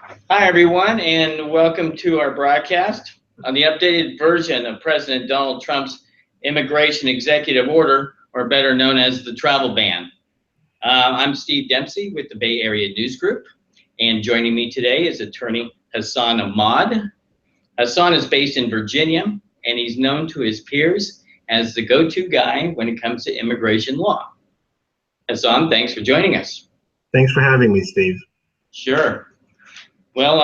Hi, everyone, and welcome to our broadcast on the updated version of President Donald Trump's immigration executive order, or better known as the travel ban. I'm Steve Dempsey with the Bay Area News Group, and joining me today is attorney Hassan Ahmad. Hassan is based in Virginia, and he's known to his peers as the go-to guy when it comes to immigration law. Hassan, thanks for joining us. Thanks for having me, Steve. Sure. Well,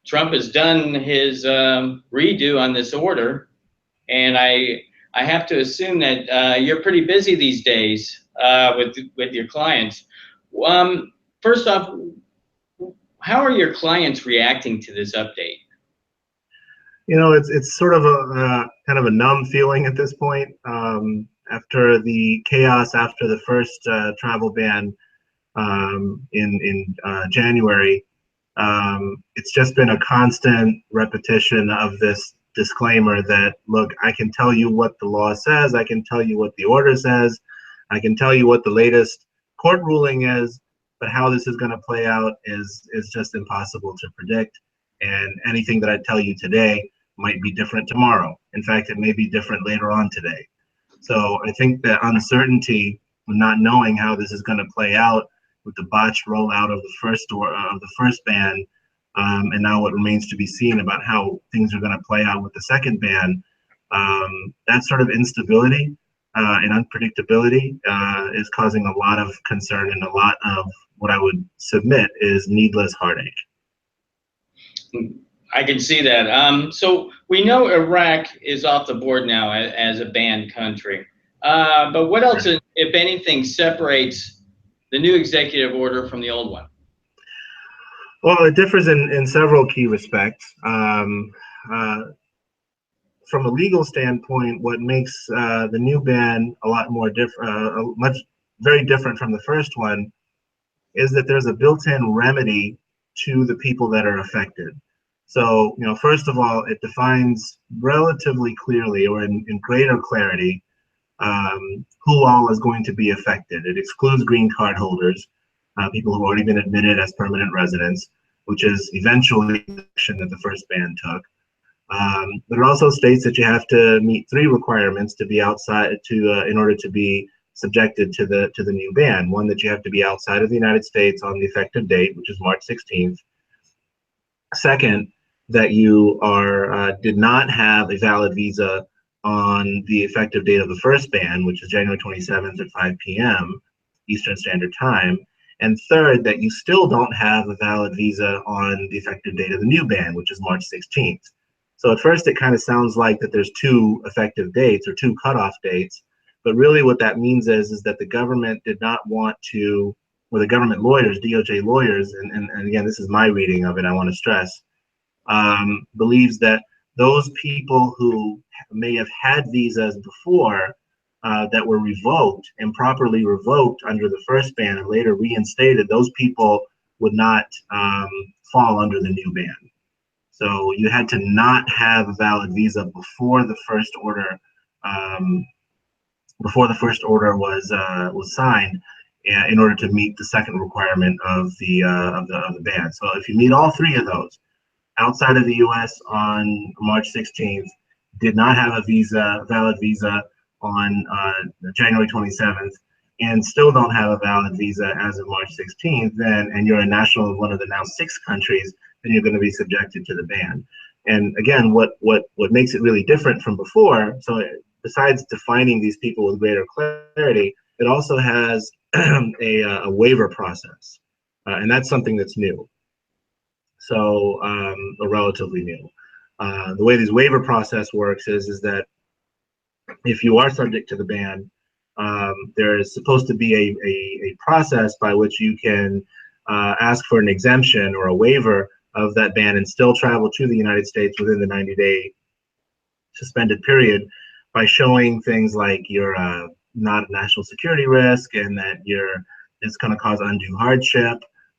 Trump has done his redo on this order, and I have to assume that you're pretty busy these days with your clients. First off, how are your clients reacting to this update? You know, it's sort of a kind of a numb feeling at this point. After the chaos after the first travel ban in January, it's just been a constant repetition of this disclaimer that, look, I can tell you what the law says, I can tell you what the order says, I can tell you what the latest court ruling is, but how this is going to play out is just impossible to predict. And anything that I tell you today might be different tomorrow. In fact, it may be different later on today. So I think that uncertainty, not knowing how this is going to play out with the botched rollout of the first ban, and now what remains to be seen about how things are going to play out with the second ban, that sort of instability and unpredictability is causing a lot of concern and a lot of what I would submit is needless heartache. I can see that. So we know Iraq is off the board now as a banned country. But what else, if anything, separates the new executive order from the old one? Well, it differs in several key respects. From a legal standpoint, what makes the new ban a lot more very different from the first one is that there's a built-in remedy to the people that are affected. So, you know, first of all, it defines relatively clearly, or in greater clarity, who all is going to be affected. It excludes green card holders, people who've already been admitted as permanent residents, which is eventually the action that the first ban took. But it also states that you have to meet 3 requirements to be outside in order to be subjected to the new ban. One, that you have to be outside of the United States on the effective date, which is March 16th. Second, that you did not have a valid visa on the effective date of the first ban, which is January 27th at 5 p.m. Eastern Standard Time. And third, that you still don't have a valid visa on the effective date of the new ban, which is March 16th. So at first, it kind of sounds like that there's 2 effective dates or 2 cutoff dates. But really what that means is that the government did not want to, or the government lawyers, DOJ lawyers, and again, this is my reading of it, I want to stress, believes that those people who may have had visas before that were revoked, improperly revoked under the first ban and later reinstated, those people would not fall under the new ban. So you had to not have a valid visa before the first order was signed in order to meet the second requirement of the ban. So if you meet all 3 of those, outside of the U.S. on March 16th, did not have a valid visa on January 27th, and still don't have a valid visa as of March 16th, and you're a national of one of the now 6 countries, then you're going to be subjected to the ban. And again, what makes it really different from before, so besides defining these people with greater clarity, it also has a waiver process, and that's something that's new. So, or relatively new. The way this waiver process works is that if you are subject to the ban, there is supposed to be a process by which you can ask for an exemption or a waiver of that ban and still travel to the United States within the 90-day suspended period by showing things like you're not a national security risk and that it's going to cause undue hardship,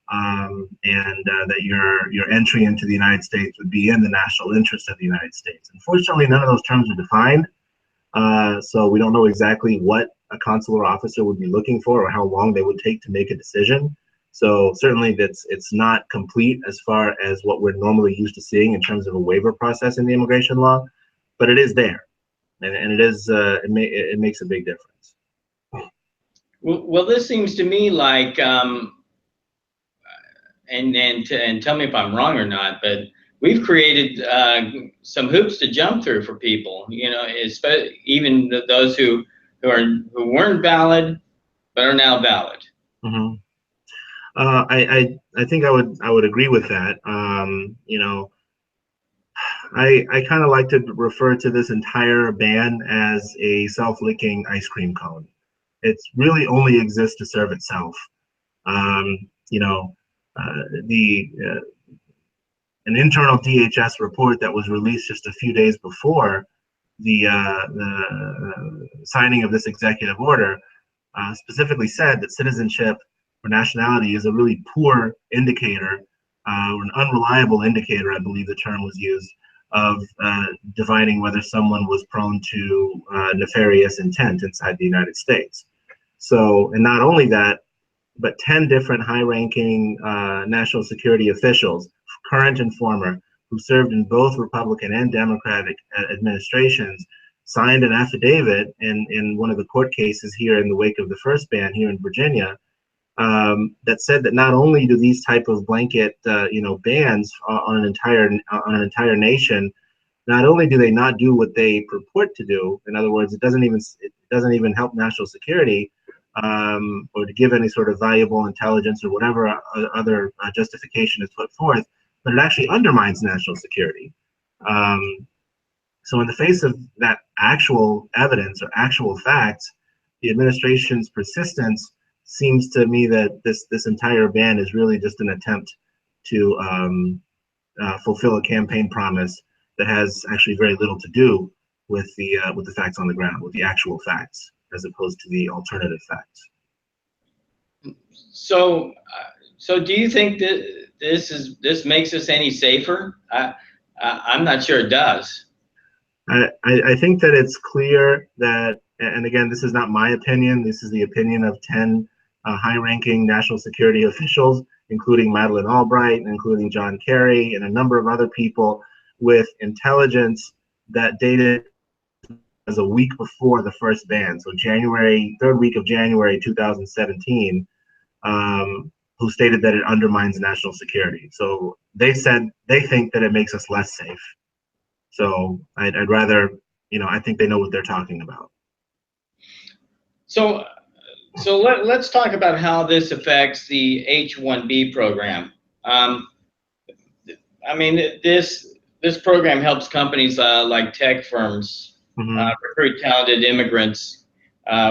and that your entry into the United States would be in the national interest of the United States. Unfortunately, none of those terms are defined, so we don't know exactly what a consular officer would be looking for or how long they would take to make a decision. So certainly it's not complete as far as what we're normally used to seeing in terms of a waiver process in the immigration law, but it is there, and it is it makes a big difference. Well, this seems to me like, and tell me if I'm wrong or not, but we've created some hoops to jump through for people. You know, even those who weren't valid but are now valid. Mm-hmm. I think I would agree with that. You know, I kind of like to refer to this entire ban as a self-licking ice cream cone. It's really only exists to serve itself. You know, the an internal DHS report that was released just a few days before the signing of this executive order specifically said that citizenship or nationality is a really poor indicator, or an unreliable indicator, I believe the term was used, of dividing whether someone was prone to nefarious intent inside the United States. So, and not only that, but 10 different high-ranking national security officials, current and former, who served in both Republican and Democratic administrations, signed an affidavit in one of the court cases here in the wake of the first ban here in Virginia, that said that not only do these type of blanket bans on an entire nation, not only do they not do what they purport to do, in other words, it doesn't even help national security, or to give any sort of valuable intelligence or whatever other justification is put forth, but it actually undermines national security. So in the face of that actual evidence or actual facts, the administration's persistence seems to me that this entire ban is really just an attempt to fulfill a campaign promise that has actually very little to do with the facts on the ground, with the actual facts, as opposed to the alternative facts. So, so do you think that this makes us any safer? I'm not sure it does. I think that it's clear that, and again, this is not my opinion, this is the opinion of 10 high-ranking national security officials, including Madeleine Albright, including John Kerry, and a number of other people with intelligence that dated as a week before the first ban, so third week of January 2017, who stated that it undermines national security. So they said they think that it makes us less safe. So I'd rather, I think they know what they're talking about. So let's talk about how this affects the H-1B program. I mean, this program helps companies like tech firms recruit talented immigrants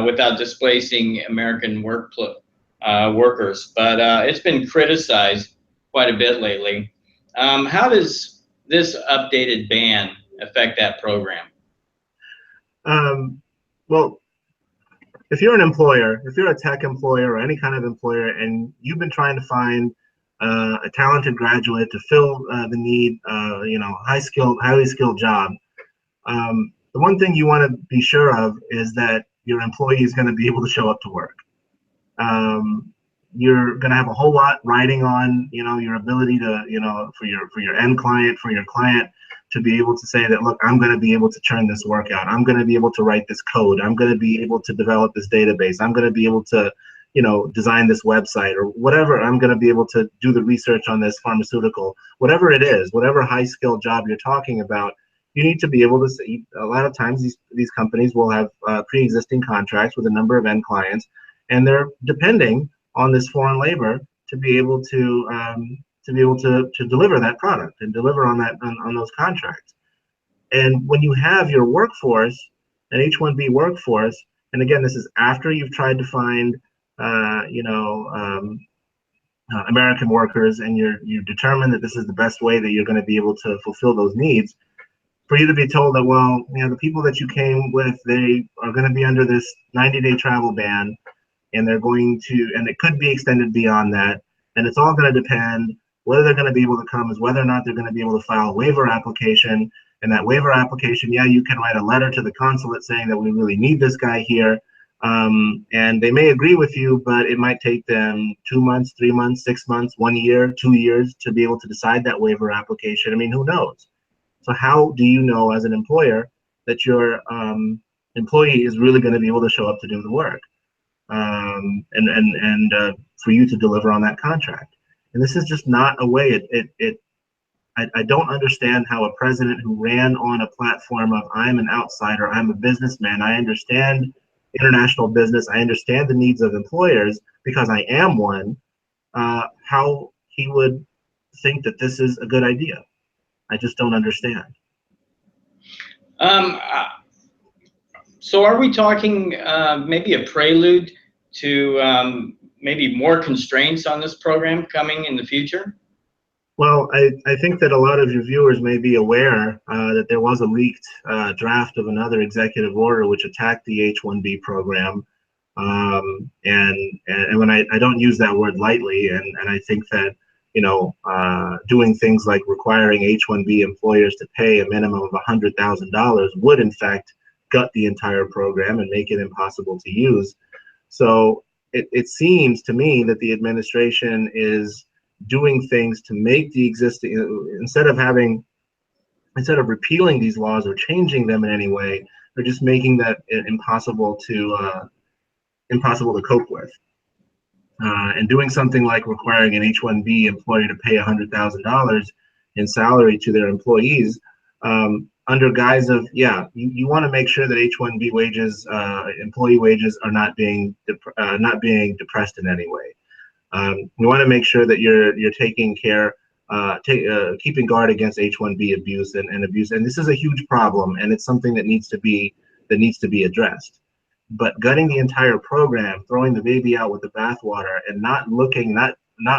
without displacing American workers. But it's been criticized quite a bit lately. How does this updated ban affect that program? Well, if you're an employer, if you're a tech employer or any kind of employer, and you've been trying to find a talented graduate to fill the need, highly skilled job, the one thing you want to be sure of is that your employee is going to be able to show up to work. You're going to have a whole lot riding on, your ability to, for your end client, for your client to be able to say that, look, I'm going to be able to churn this work out. I'm going to be able to write this code. I'm going to be able to develop this database. I'm going to be able to, design this website or whatever. I'm going to be able to do the research on this pharmaceutical, whatever it is, whatever high skilled job you're talking about. You need to be able to say, a lot of times these companies will have pre-existing contracts with a number of end clients, and they're depending on this foreign labor to be able to deliver that product and deliver on those contracts. And when you have your workforce, an H-1B workforce, and again, this is after you've tried to find American workers, and you determine that this is the best way that you're going to be able to fulfill those needs, for you to be told that, well, the people that you came with, they are going to be under this 90-day travel ban, and and it could be extended beyond that, and it's all going to depend whether they're going to be able to come, is whether or not they're going to be able to file a waiver application. And that waiver application, yeah, you can write a letter to the consulate saying that we really need this guy here, And they may agree with you, but it might take them 2 months, 3 months, 6 months, 1 year, 2 years to be able to decide that waiver application. I mean, who knows? So how do you know as an employer that your employee is really going to be able to show up to do the work, and for you to deliver on that contract? And this is just not a way. I don't understand how a president who ran on a platform of I'm an outsider, I'm a businessman, I understand international business, I understand the needs of employers because I am one, how he would think that this is a good idea. I just don't understand. Um, uh, so are we talking maybe a prelude to maybe more constraints on this program coming in the future? Well, I think that a lot of your viewers may be aware that there was a leaked draft of another executive order which attacked the H-1B program. And when I don't use that word lightly, and I think that, doing things like requiring H-1B employers to pay a minimum of $100,000 would in fact gut the entire program and make it impossible to use. So it seems to me that the administration is doing things to make the existing, instead of repealing these laws or changing them in any way, they're just making that impossible to cope with. And doing something like requiring an H-1B employer to pay $100,000 in salary to their employees, under guise of, you want to make sure that H-1B wages, employee wages, are not being depressed in any way. We want to make sure that you're taking care, keeping guard against H-1B abuse and abuse, and this is a huge problem, and it's something that needs to be addressed. But gutting the entire program, throwing the baby out with the bathwater, and not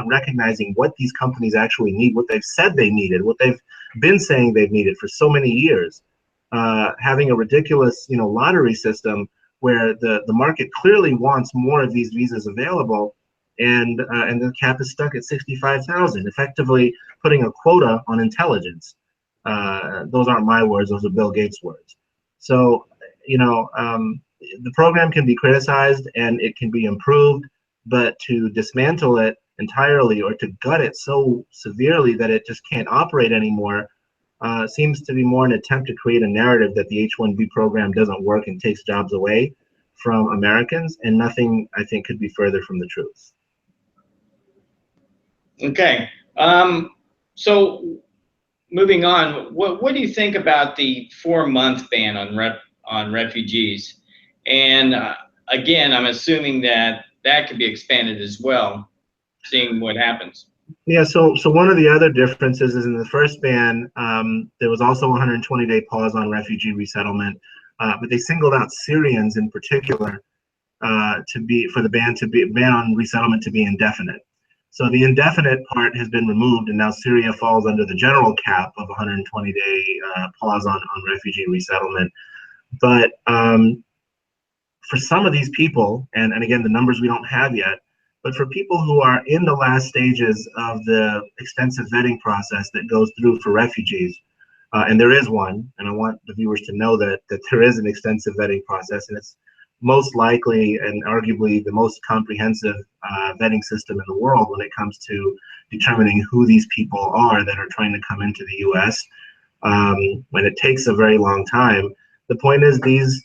recognizing what these companies actually need, what they've said they needed, what they've been saying they've needed for so many years, having a ridiculous, lottery system where the market clearly wants more of these visas available, and the cap is stuck at 65,000, effectively putting a quota on intelligence. Those aren't my words; those are Bill Gates' words. So, the program can be criticized and it can be improved, but to dismantle it entirely or to gut it so severely that it just can't operate anymore seems to be more an attempt to create a narrative that the H-1B program doesn't work and takes jobs away from Americans, and nothing, I think, could be further from the truth. Okay. So moving on, what do you think about the 4-month ban on refugees? And again, I'm assuming that could be expanded as well, seeing what happens. Yeah, so one of the other differences is in the first ban, there was also a 120-day pause on refugee resettlement, but they singled out Syrians in particular for the ban on resettlement to be indefinite. So the indefinite part has been removed, and now Syria falls under the general cap of 120-day pause on refugee resettlement. But for some of these people, and again, the numbers we don't have yet, but for people who are in the last stages of the extensive vetting process that goes through for refugees, and there is one, and I want the viewers to know that there is an extensive vetting process, and it's most likely and arguably the most comprehensive vetting system in the world when it comes to determining who these people are that are trying to come into the U.S. When it takes a very long time. The point is these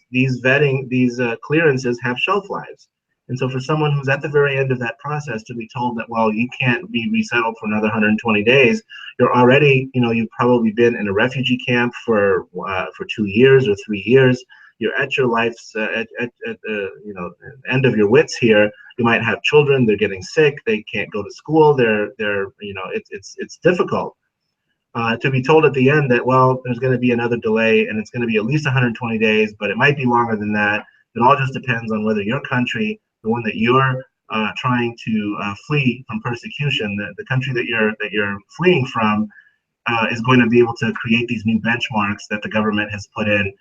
clearances have shelf lives. And so for someone who's at the very end of that process to be told that, well, you can't be resettled for another 120 days, you're already, you've probably been in a refugee camp for 2 years or 3 years. You're at your life's at the end of your wits here. You might have children. They're getting sick. They can't go to school. It's difficult. To be told at the end that, well, there's going to be another delay and it's going to be at least 120 days, but it might be longer than that. It all just depends on whether your country, the one that you're trying to flee from persecution, the country that you're fleeing from, is going to be able to create these new benchmarks that the government has put in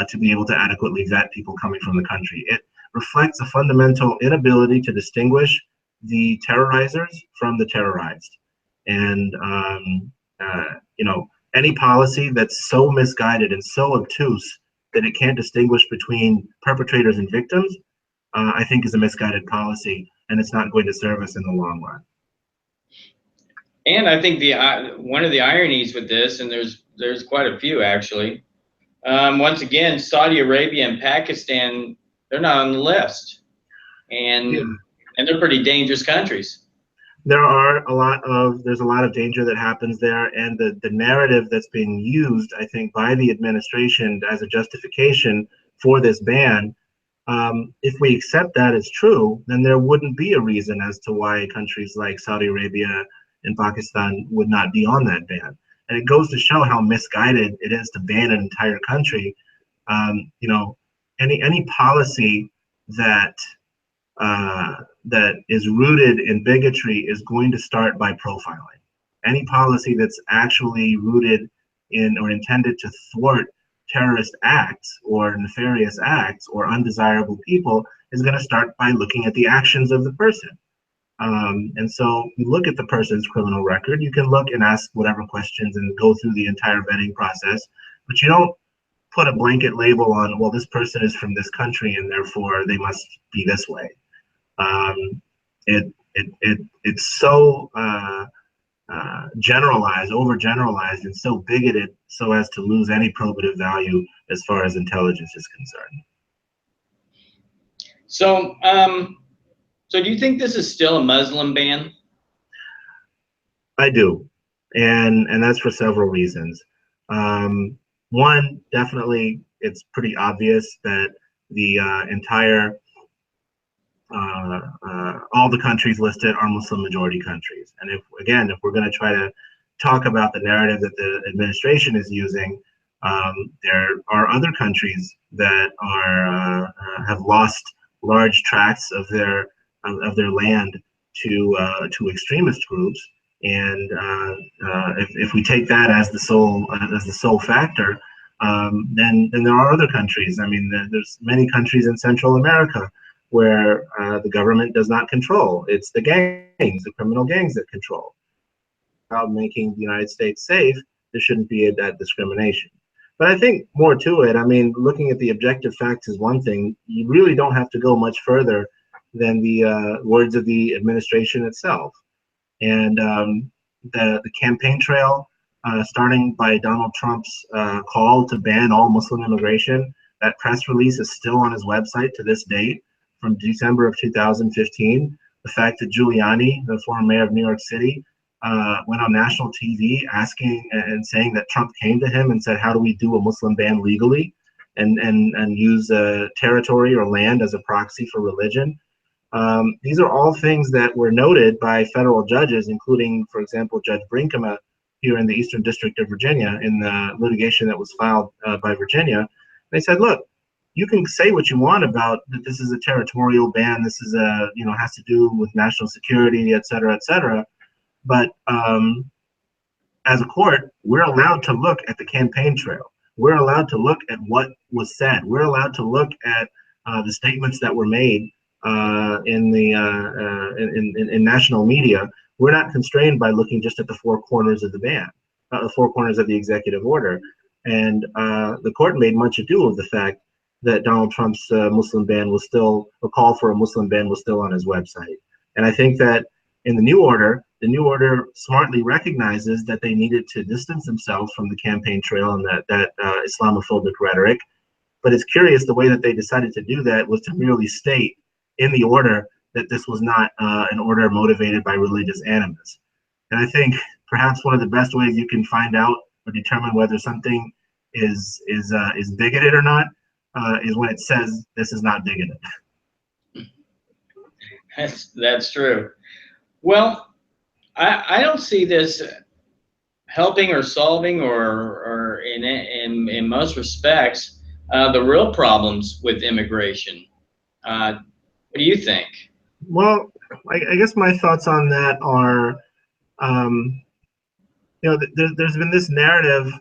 to be able to adequately vet people coming from the country. It reflects a fundamental inability to distinguish the terrorizers from the terrorized. And any policy that's so misguided and so obtuse that it can't distinguish between perpetrators and victims I think is a misguided policy, and it's not going to serve us in the long run. And I think one of the ironies with this, and there's quite a few actually. Once again, Saudi Arabia and Pakistan, they're not on the list, and Yeah. and they're pretty dangerous countries. There's a lot of danger that happens there, and the narrative that's being used, I think, by the administration as a justification for this ban, if we accept that as true, then there wouldn't be a reason as to why countries like Saudi Arabia and Pakistan would not be on that ban. And it goes to show how misguided it is to ban an entire country. You know, any policy that that is rooted in bigotry is going to start by profiling. Any policy that's actually rooted in or intended to thwart terrorist acts or nefarious acts or undesirable people is going to start by looking at the actions of the person. And so you look at the person's criminal record, you can look and ask whatever questions and go through the entire vetting process, but you don't put a blanket label on, well, this person is from this country and therefore they must be this way. It's so generalized, overgeneralized, and so bigoted so as to lose any probative value as far as intelligence is concerned. So, so do you think this is still a Muslim ban? I do, and that's for several reasons. One, definitely, it's pretty obvious that the entire all the countries listed are Muslim majority countries. And if we're going to try to talk about the narrative that the administration is using, there are other countries that are have lost large tracts of their land to extremist groups. And if we take that as the sole factor, then there are other countries. I mean, there's many countries in Central America where the government does not control. It's the gangs, the criminal gangs that control. About making the United States safe, there shouldn't be that discrimination. But I think more to it. I mean, looking at the objective facts is one thing. You really don't have to go much further than the words of the administration itself. And the campaign trail, starting by Donald Trump's call to ban all Muslim immigration, that press release is still on his website to this date, from December of 2015. The fact that Giuliani, the former mayor of New York City, went on national TV asking and saying that Trump came to him and said, how do we do a Muslim ban legally and use territory or land as a proxy for religion? These are all things that were noted by federal judges, including, for example, Judge Brinkema here in the Eastern District of Virginia in the litigation that was filed by Virginia. They said, look, you can say what you want about that this is a territorial ban, this is has to do with national security, et cetera, but as a court, we're allowed to look at the campaign trail. We're allowed to look at what was said. We're allowed to look at the statements that were made in national media. We're not constrained by looking just at the four corners of the ban, the four corners of the executive order. And the court made much ado of the fact that Donald Trump's Muslim ban was still, a call for a Muslim ban was still on his website. And I think that in the new order smartly recognizes that they needed to distance themselves from the campaign trail and that Islamophobic rhetoric. But it's curious the way that they decided to do that was to merely state in the order that this was not an order motivated by religious animus. And I think perhaps one of the best ways you can find out or determine whether something is bigoted or not is when it says this is not bigoted. That's true. Well, I don't see this helping or solving or in most respects the real problems with immigration. What do you think? Well, I guess my thoughts on that are, there's been this narrative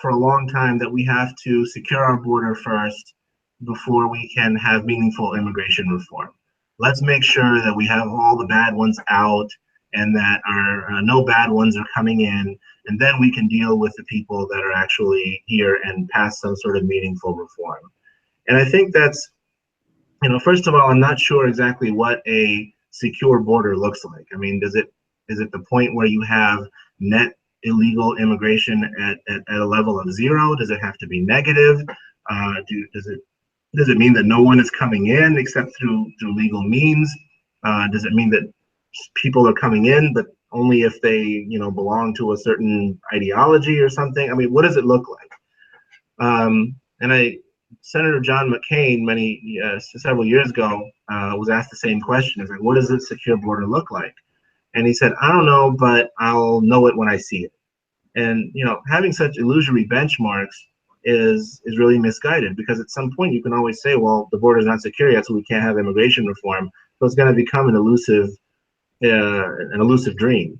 for a long time that we have to secure our border first before we can have meaningful immigration reform. Let's make sure that we have all the bad ones out and that no bad ones are coming in, and then we can deal with the people that are actually here and pass some sort of meaningful reform. And I think that's First of all, I'm not sure exactly what a secure border looks like. I mean, is it the point where you have net illegal immigration at a level of zero? Does it have to be negative? Does it mean that no one is coming in except through legal means? Does it mean that people are coming in, but only if they belong to a certain ideology or something? I mean, what does it look like? And Senator John McCain, several years ago, was asked the same question. It's like, what does a secure border look like? And he said, I don't know, but I'll know it when I see it. And having such illusory benchmarks is really misguided, because at some point you can always say, well, the border is not secure yet, so we can't have immigration reform. So it's going to become an elusive dream.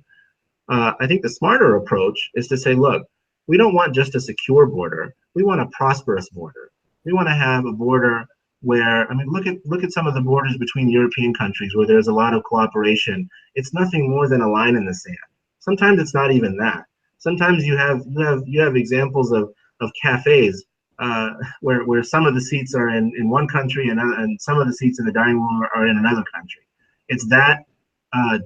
I think the smarter approach is to say, look, we don't want just a secure border. We want a prosperous border. We want to have a border where, I mean, look at some of the borders between European countries where there's a lot of cooperation. It's nothing more than a line in the sand. Sometimes it's not even that. Sometimes you have examples of cafes where some of the seats are in one country and some of the seats in the dining room are in another country. It's that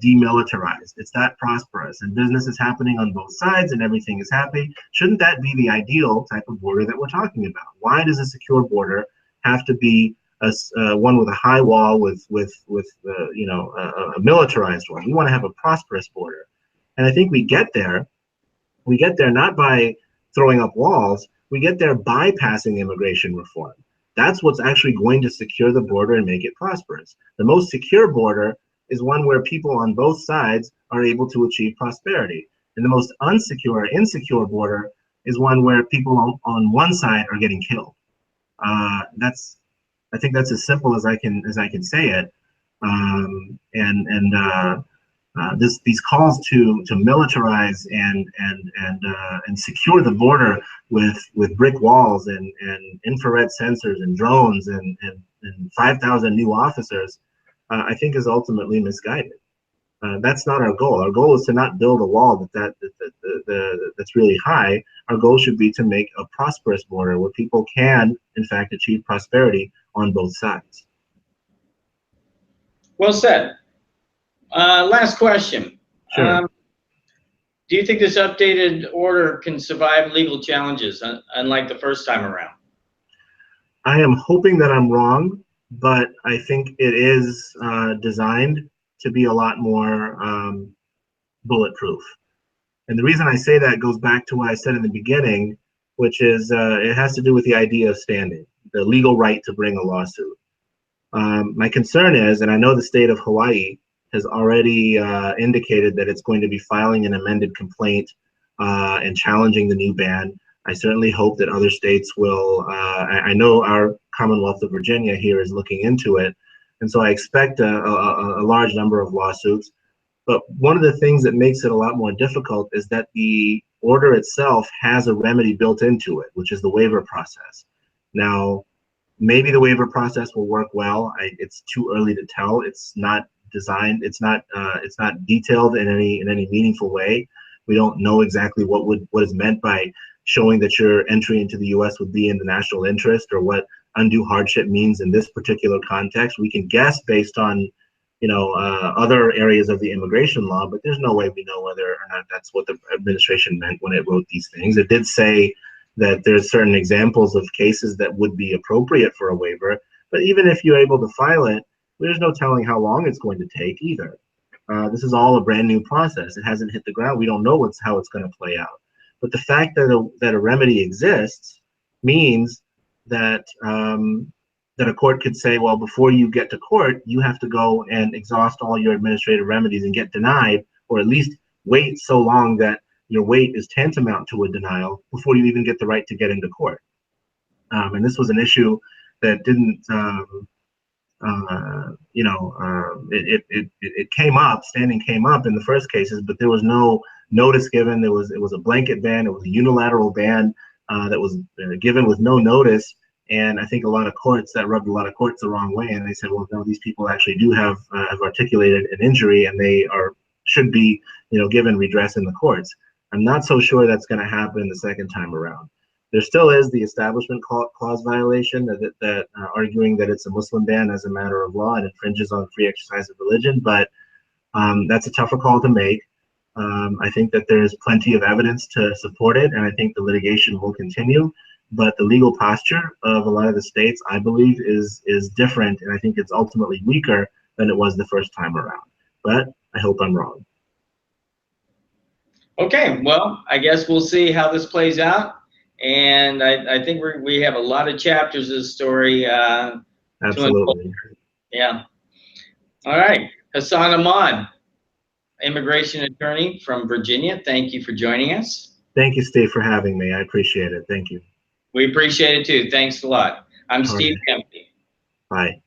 demilitarized. It's that prosperous, and business is happening on both sides, and everything is happy. Shouldn't that be the ideal type of border that we're talking about? Why does a secure border have to be one with a high wall with a militarized one? We want to have a prosperous border, and I think we get there. We get there not by throwing up walls. We get there bypassing immigration reform. That's what's actually going to secure the border and make it prosperous. The most secure border is one where people on both sides are able to achieve prosperity. And the most insecure border is one where people on one side are getting killed. I think that's as simple as I can say it. These calls to militarize and secure the border with brick walls and infrared sensors and drones and 5,000 new officers, I think is ultimately misguided. That's not our goal. Our goal is to not build a wall that's really high. Our goal should be to make a prosperous border where people can, in fact, achieve prosperity on both sides. Well said. Last question. Sure. Do you think this updated order can survive legal challenges, unlike the first time around? I am hoping that I'm wrong, but I think it is designed to be a lot more bulletproof. And the reason I say that goes back to what I said in the beginning, which is it has to do with the idea of standing, the legal right to bring a lawsuit. My concern is, and I know the state of Hawaii has already indicated that it's going to be filing an amended complaint and challenging the new ban. I certainly hope that other states will. I know our Commonwealth of Virginia here is looking into it, and so I expect a large number of lawsuits. But one of the things that makes it a lot more difficult is that the order itself has a remedy built into it, which is the waiver process. Now, maybe the waiver process will work well. It's too early to tell. It's not designed. It's not detailed in any meaningful way. We don't know exactly what is meant by showing that your entry into the U.S. would be in the national interest, or what undue hardship means in this particular context. We can guess based on other areas of the immigration law, but there's no way we know whether or not that's what the administration meant when it wrote these things. It did say that there's certain examples of cases that would be appropriate for a waiver, but even if you're able to file it, there's no telling how long it's going to take either. This is all a brand new process. It hasn't hit the ground. We don't know how it's going to play out. But the fact that a remedy exists means that that a court could say, well, before you get to court, you have to go and exhaust all your administrative remedies and get denied, or at least wait so long that your wait is tantamount to a denial before you even get the right to get into court. And this was an issue that didn't, it came up, standing came up in the first cases, but there was no notice given. It was a blanket ban. It was a unilateral ban that was given with no notice. And I think that rubbed a lot of courts the wrong way. And they said, well, no, these people actually do have articulated an injury, and they should be, given redress in the courts. I'm not so sure that's going to happen the second time around. There still is the Establishment Clause violation that arguing that it's a Muslim ban as a matter of law and infringes on free exercise of religion, but that's a tougher call to make. I think that there's plenty of evidence to support it, and I think the litigation will continue. But the legal posture of a lot of the states, I believe, is different, and I think it's ultimately weaker than it was the first time around. But I hope I'm wrong. Okay, well, I guess we'll see how this plays out. And I think we have a lot of chapters of the story. Absolutely. Yeah. All right. Hassan Ahmad, immigration attorney from Virginia. Thank you for joining us. Thank you, Steve, for having me. I appreciate it. Thank you. We appreciate it too. Thanks a lot. I'm All Steve right. Dempsey. Bye.